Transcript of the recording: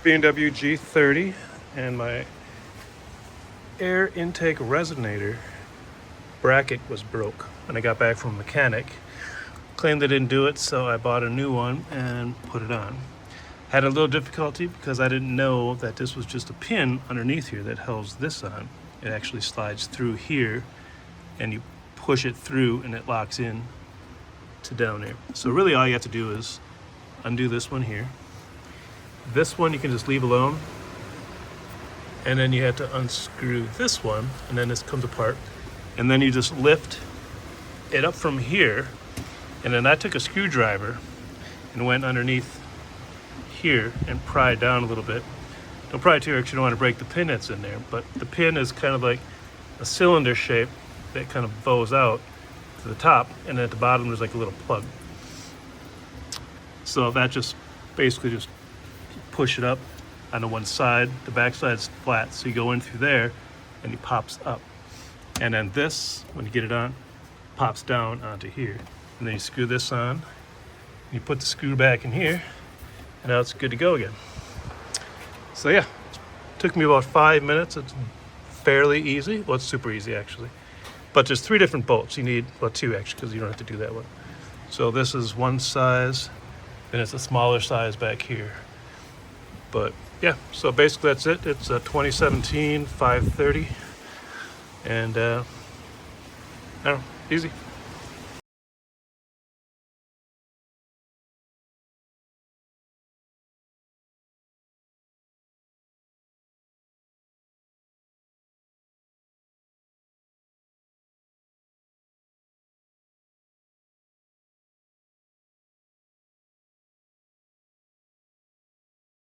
BMW G30 and my Air Intake Resonator bracket was broke when I got back from a mechanic. Claimed they didn't do it, so I bought a new one and put it on. Had a little difficulty because I didn't know that this was just a pin underneath here that holds this on. It actually slides through here and you push it through and it locks in to down there. So really all you have to do is undo this one here. This one you can just leave alone, and then you have to unscrew this one, and then this comes apart, and then you just lift it up from here. And then I took a screwdriver and went underneath here and pried down a little bit. Don't pry too hard, you don't want to break the pin that's in there, but the pin is kind of like a cylinder shape that kind of bows out to the top, and then at the bottom there's like a little plug. So that just basically just push it up on the one side. The back side's flat, so you go in through there and it pops up. And then this, when you get it on, pops down onto here. And then you screw this on, you put the screw back in here, and now it's good to go again. So yeah, it took me about 5 minutes. It's fairly easy. Well, it's super easy actually. But there's 3 different bolts. You need, well, 2 actually, because you don't have to do that one. So this is one size, then it's a smaller size back here. But yeah, so basically that's it. It's a 2017 530, and I don't know, easy.